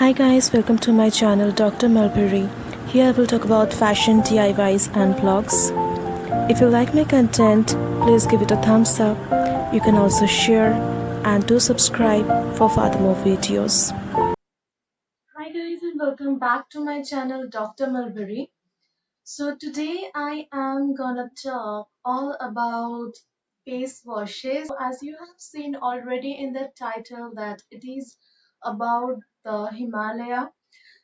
Hi guys, welcome to my channel Dr. Mulberry. Here I will talk about fashion DIYs and blogs. If you like my content, please give it a thumbs up. You can also share and do subscribe for further more videos. Hi guys and welcome back to my channel Dr. Mulberry. So today I am gonna talk all about face washes. As you have seen already in the title that it is about the Himalaya.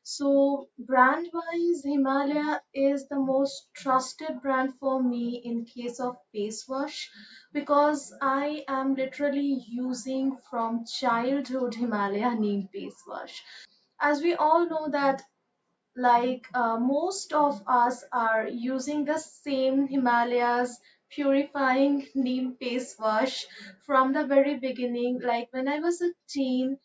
So, brand wise, Himalaya is the most trusted brand for me in case of face wash because I am literally using from childhood Himalaya neem face wash. As we all know that most of us are using the same Himalayas purifying neem face wash from the very beginning. Like when I was a teen,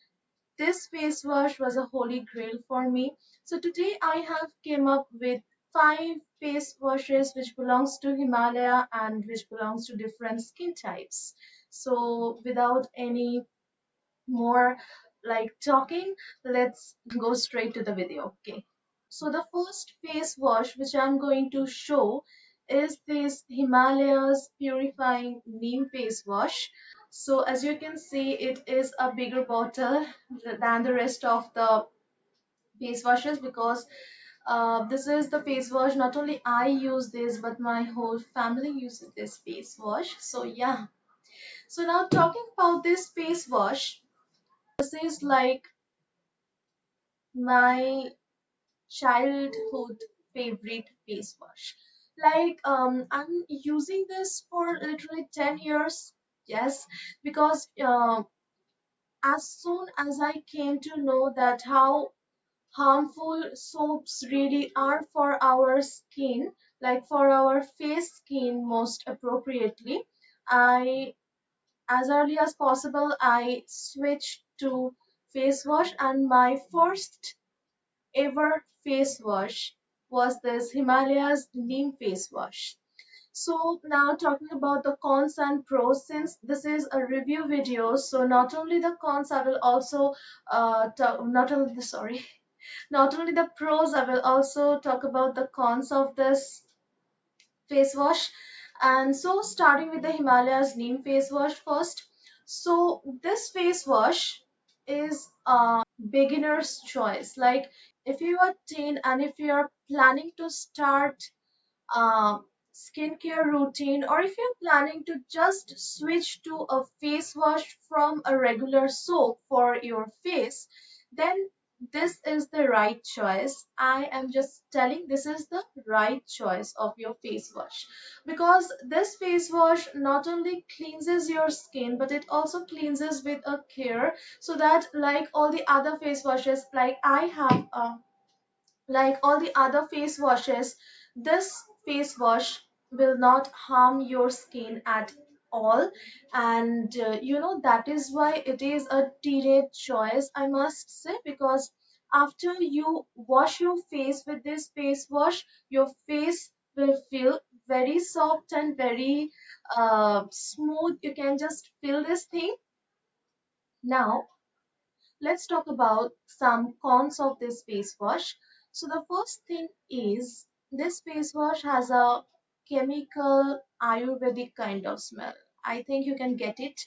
this face wash was a holy grail for me. So today I have came up with five face washes which belongs to Himalaya and which belongs to different skin types. So without any more talking, let's go straight to the video. Okay. So the first face wash which I'm going to show is this Himalayas purifying neem face wash. So as you can see, it is a bigger bottle than the rest of the face washes because this is the face wash. Not only I use this, but my whole family uses this face wash. So yeah. So now talking about this face wash, this is like my childhood favorite face wash. I'm using this for literally 10 years. Yes, because as soon as I came to know that how harmful soaps really are for our skin, like for our face skin most appropriately, I as early as possible I switched to face wash, and my first ever face wash was this Himalayas neem face wash. So now talking about the cons and pros, since this is a review video, so not only the cons, I will also not only the sorry, not only the pros, I will also talk about the cons of this face wash. And so starting with the Himalayas neem face wash first. So this face wash is a beginner's choice. Like if you are teen and if you are planning to start uh, skincare routine, or if you're planning to just switch to a face wash from a regular soap for your face, then this is the right choice. I am just telling this is the right choice of your face wash because this face wash not only cleanses your skin but it also cleanses with a care, so that like all the other face washes, like all the other face washes, this face wash will not harm your skin at all. And that is why it is a teenage choice, I must say, because after you wash your face with this face wash, your face will feel very soft and very smooth. You can just feel this thing. Now let's talk about some cons of this face wash. So the first thing is this face wash has a chemical Ayurvedic kind of smell. I think you can get it,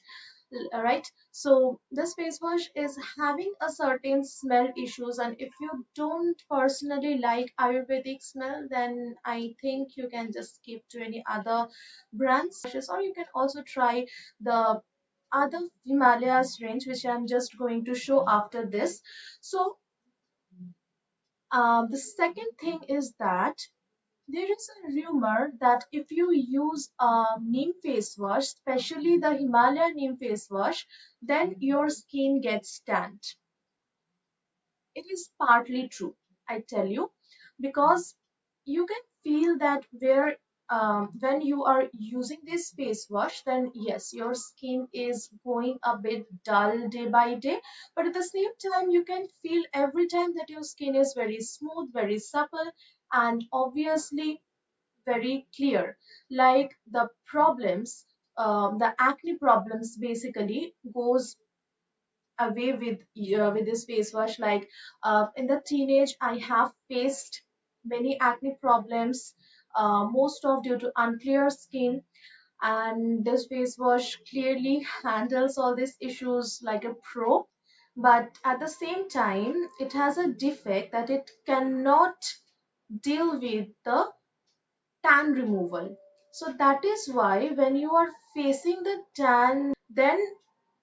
right? So this face wash is having a certain smell issues, and if you don't personally like Ayurvedic smell, then I think you can just skip to any other brands or you can also try the other Himalayas range, which I'm just going to show after this. So, the second thing is that there is a rumor that if you use a neem face wash, especially the Himalaya neem face wash, then your skin gets tanned. It is partly true, I tell you, because you can feel that where when you are using this face wash, then yes, your skin is going a bit dull day by day, but at the same time you can feel every time that your skin is very smooth, very supple, and obviously very clear. Like the problems, the acne problems basically goes away with this face wash. Like in the teenage, I have faced many acne problems, most of due to unclear skin, and this face wash clearly handles all these issues like a pro. But at the same time, it has a defect that it cannot deal with the tan removal. So that is why when you are facing the tan, then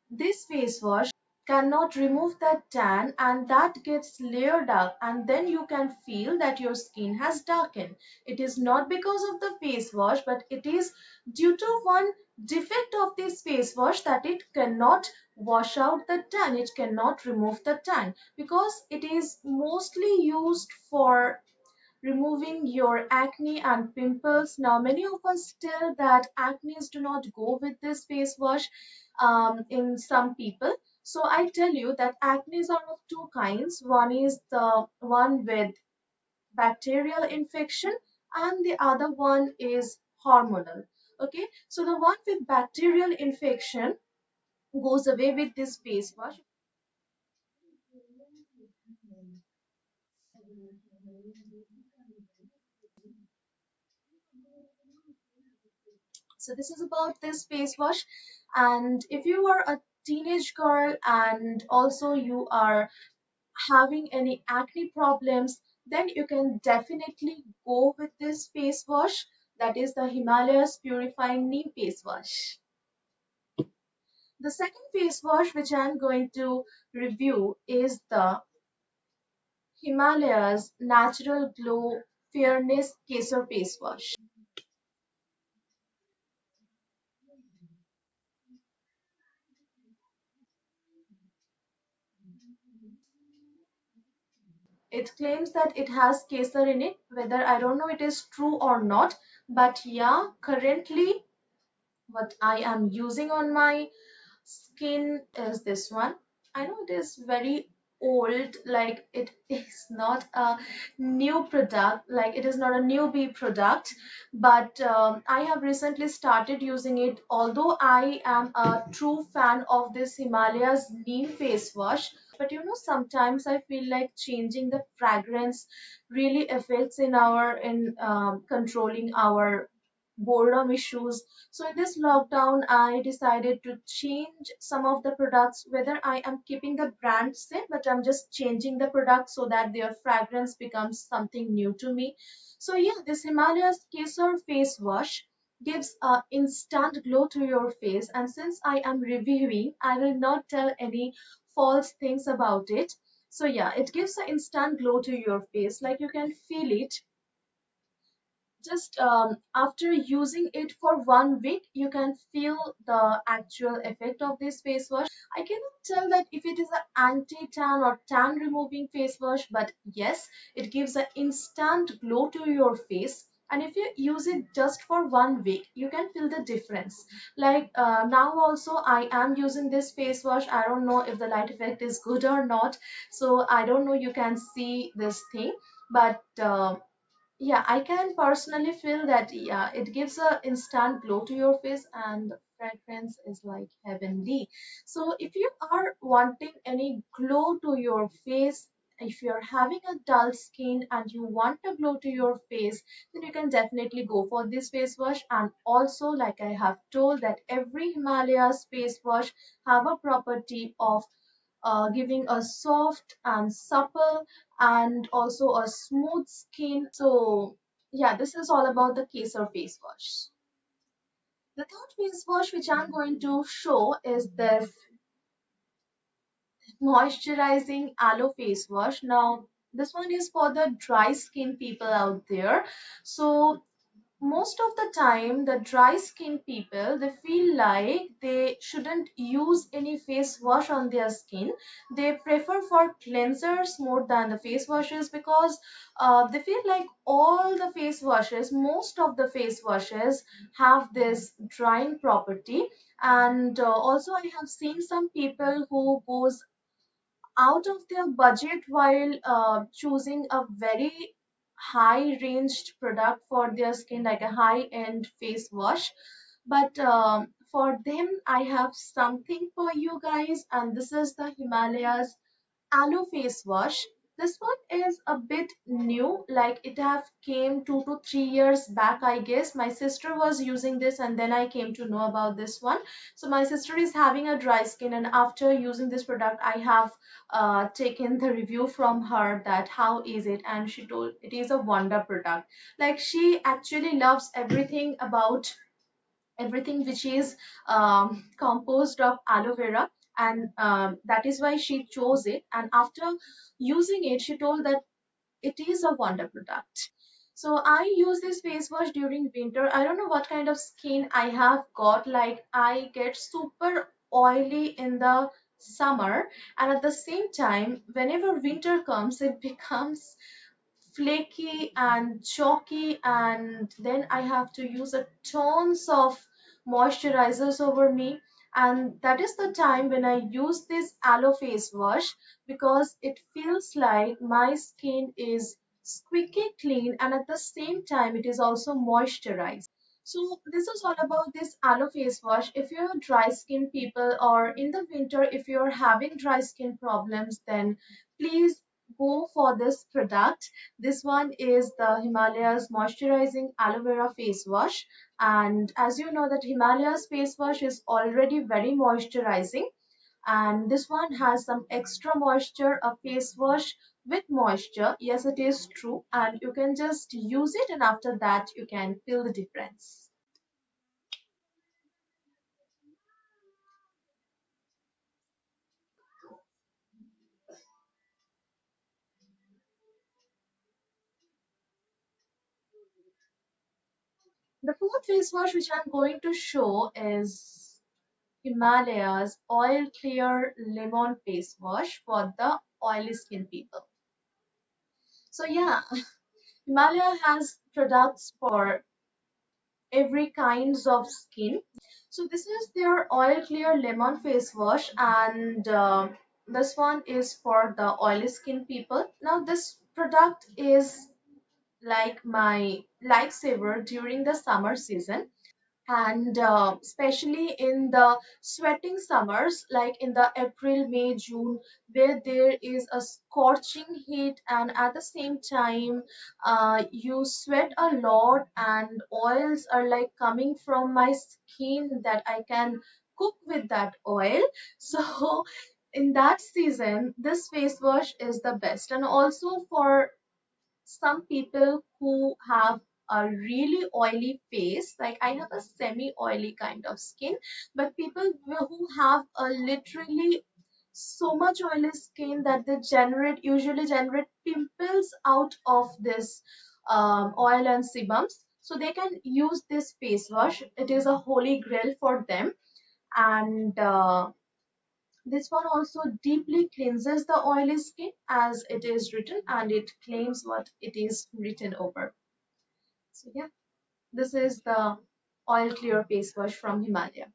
this face wash cannot remove that tan, and that gets layered up, and then you can feel that your skin has darkened. It is not because of the face wash, but it is due to one defect of this face wash, that it cannot wash out the tan, it cannot remove the tan, because it is mostly used for removing your acne and pimples. Now, many of us tell that acne do not go with this face wash in some people. So I tell you that acne are of two kinds. One is the one with bacterial infection, and the other one is hormonal. Okay, so the one with bacterial infection goes away with this face wash. So this is about this face wash. And if you are a teenage girl and also you are having any acne problems, then you can definitely go with this face wash. That is the Himalayas Purifying Neem Face Wash. The second face wash which I'm going to review is the Himalayas Natural Glow Fairness Kesar Face Wash. It claims that it has kesar in it. Whether I don't know it is true or not, but yeah, currently what I am using on my skin is this one. I know it is very old, like it is not a new product, like it is not a newbie product, but I have recently started using it. Although I am a true fan of this Himalayas neem face wash, but sometimes I feel like changing the fragrance really affects in our in controlling our boredom issues. So in this lockdown, I decided to change some of the products, whether I am keeping the brand same, but I'm just changing the product so that their fragrance becomes something new to me. So yeah, this Himalayas Kesar face wash gives a instant glow to your face. And since I am reviewing, I will not tell any false things about it. So yeah, it gives an instant glow to your face. Like you can feel it just after using it for 1 week, you can feel the actual effect of this face wash. I cannot tell that if it is an anti-tan or tan removing face wash, but yes, it gives an instant glow to your face. And if you use it just for 1 week, you can feel the difference. Like now also I am using this face wash. I don't know if the light effect is good or not, so I don't know you can see this thing, but yeah, I can personally feel that, yeah, it gives a instant glow to your face, and the fragrance is like heavenly. So if you are wanting any glow to your face, if you're having a dull skin and you want a glow to your face, then you can definitely go for this face wash. And also, like I have told, that every Himalayas face wash have a property of giving a soft and supple and also a smooth skin. So yeah, this is all about the Kesar face wash. The third face wash which I'm going to show is this moisturizing aloe face wash. Now, this one is for the dry skin people out there. So most of the time, the dry skin people, they feel like they shouldn't use any face wash on their skin. They prefer for cleansers more than the face washes, because they feel like all the face washes, most of the face washes have this drying property. And also I have seen some people who goes out of their budget while choosing a very high ranged product for their skin, like a high end face wash. But for them, I have something for you guys, and this is the Himalayas aloe face wash. This one is a bit new, like it have came 2 to 3 years back, I guess. My sister was using this, and then I came to know about this one. So my sister is having a dry skin, and after using this product, I have taken the review from her that how is it, and she told it is a wonder product. Like she actually loves everything which is composed of aloe vera, and that is why she chose it. And after using it, she told that it is a wonder product. So I use this face wash during winter. I don't know what kind of skin I have got. Like I get super oily in the summer, and at the same time, whenever winter comes, it becomes flaky and chalky, and then I have to use a tons of moisturizers over me. And that is the time when I use this aloe face wash, because it feels like my skin is squeaky clean, and at the same time it is also moisturized. So this is all about this aloe face wash. If you're dry skin people, or in the winter if you're having dry skin problems, then please go for this product. This one is the Himalayas Moisturizing Aloe Vera Face Wash. And as you know that Himalayas face wash is already very moisturizing. And this one has some extra moisture, a face wash with moisture. Yes, it is true. And you can just use it, and after that you can feel the difference. The fourth face wash which I'm going to show is Himalayas Oil Clear Lemon Face Wash for the oily skin people. So yeah, Himalaya has products for every kinds of skin. So this is their oil clear lemon face wash, and this one is for the oily skin people. Now this product is like my lifesaver during the summer season, and especially in the sweating summers, like in the April, May, June, where there is a scorching heat, and at the same time you sweat a lot, and oils are like coming from my skin that I can cook with that oil. So in that season this face wash is the best. And also for some people who have a really oily face, like I have a semi oily kind of skin, but people who have a literally so much oily skin that they usually generate pimples out of this oil and sebums, so they can use this face wash. It is a holy grail for them. And this one also deeply cleanses the oily skin as it is written, and it claims what it is written over. So yeah, this is the oil clear face wash from Himalaya.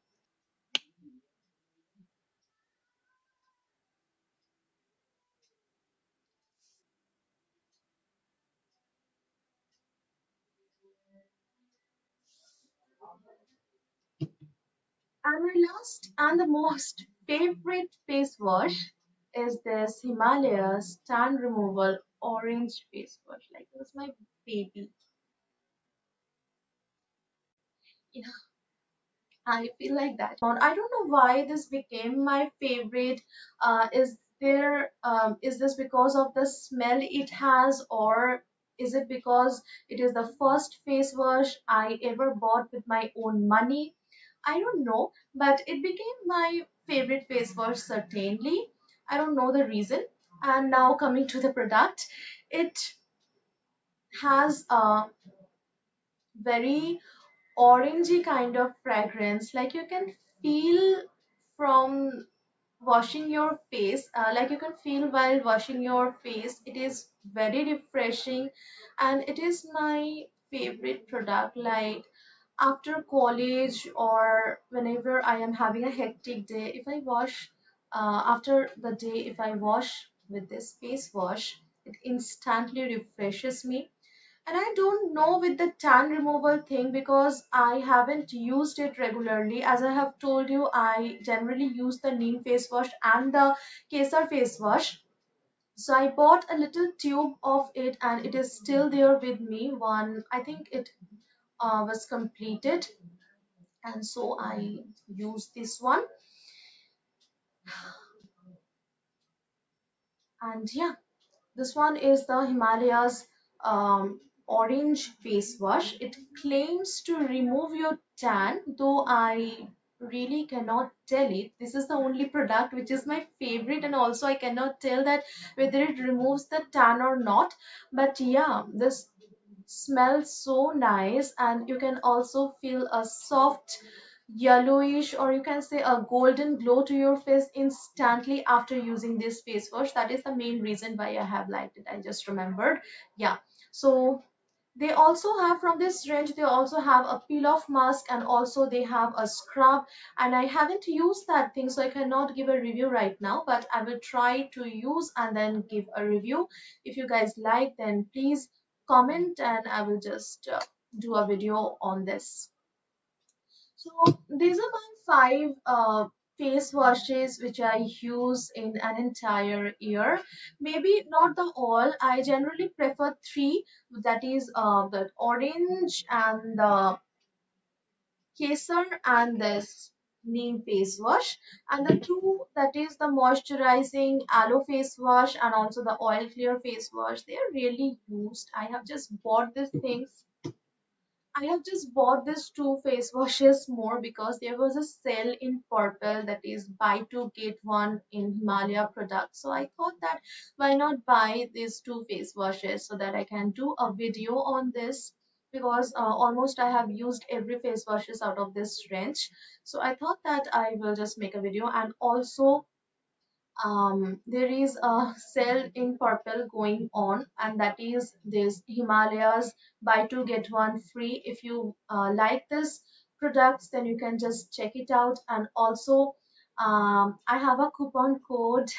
And my last and the most favorite face wash is this Himalayas tan removal orange face wash. Like it was my baby. Yeah, I feel like that. I don't know why this became my favorite. Is this because of the smell it has, or is it because it is the first face wash I ever bought with my own money? I don't know, but it became my favorite face wash certainly. I don't know the reason. And now coming to the product, it has a very orangey kind of fragrance. Like you can feel from washing your face, like you can feel while washing your face. It is very refreshing, and it is my favorite product. Like after college, or whenever I am having a hectic day, if I wash after the day, if I wash with this face wash, it instantly refreshes me. And I don't know with the tan removal thing because I haven't used it regularly. As I have told you, I generally use the neem face wash and the kesar face wash. So I bought a little tube of it and it is still there with me. One, I think it was completed, and so I use this one. And yeah, this one is the Himalayas orange face wash. It claims to remove your tan, though I really cannot tell it. This is the only product which is my favorite, and also I cannot tell that whether it removes the tan or not. But yeah, this smells so nice, and you can also feel a soft yellowish, or you can say a golden glow to your face instantly after using this face wash. That is the main reason why I have liked it. I just remembered. Yeah. So they also have, from this range, they also have a peel off mask, and also they have a scrub. And I haven't used that thing, so I cannot give a review right now, but I will try to use and then give a review. If you guys like, then please comment and I will just do a video on this. So these are my five face washes which I use in an entire year. Maybe not the all. I generally prefer three. That is the orange and the kesar and this neem face wash. And the two, that is the moisturizing aloe face wash and also the oil clear face wash. They are really used. I have just bought these things. I have just bought these two face washes more because there was a sale in purple, that is buy two get one in Himalaya products. So I thought that why not buy these two face washes so that I can do a video on this, because almost I have used every face washes out of this range. So I thought that I will just make a video. And also there is a sale in purple going on, and that is this Himalayas buy two get one free. If you like this products, then you can just check it out. And also I have a coupon code.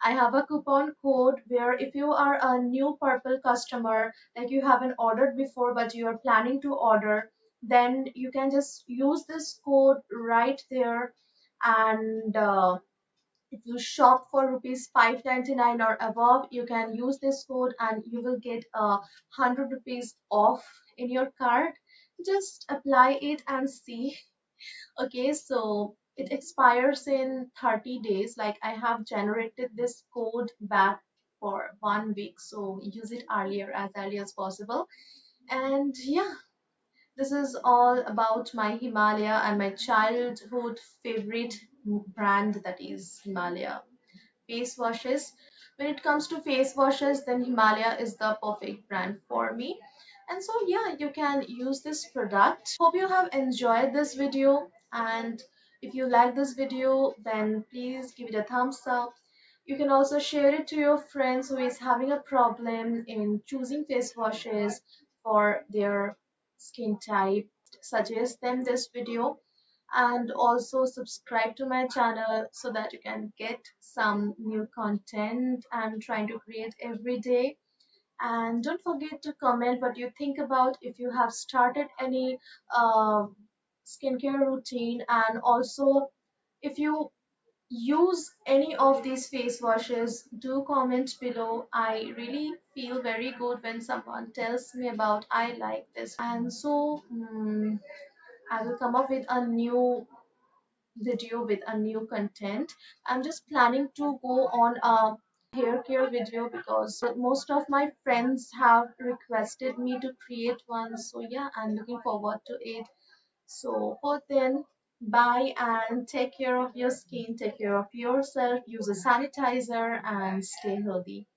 I have a coupon code where if you are a new purple customer, like you haven't ordered before but you are planning to order, then you can just use this code right there. And if you shop for rupees 599 or above, you can use this code and you will get a 100 rupees off in your cart. Just apply it and see. Okay, so it expires in 30 days. Like I have generated this code back for 1 week, so use it as early as possible. And yeah, this is all about my Himalaya and my childhood favorite brand, that is Himalaya face washes. When it comes to face washes, then Himalaya is the perfect brand for me. And so, yeah, you can use this product. Hope you have enjoyed this video. And if you like this video, then please give it a thumbs up. You can also share it to your friends who is having a problem in choosing face washes for their skin type. Suggest them this video, and also subscribe to my channel so that you can get some new content I'm trying to create every day. And don't forget to comment what you think about, if you have started any uh, skincare routine, and also if you use any of these face washes, do comment below. I really feel very good when someone tells me about I like this. And so I will come up with a new video with a new content. I'm just planning to go on a hair care video because most of my friends have requested me to create one. So yeah, I'm looking forward to it. So for then, bye and take care of your skin, take care of yourself, use a sanitizer and stay healthy.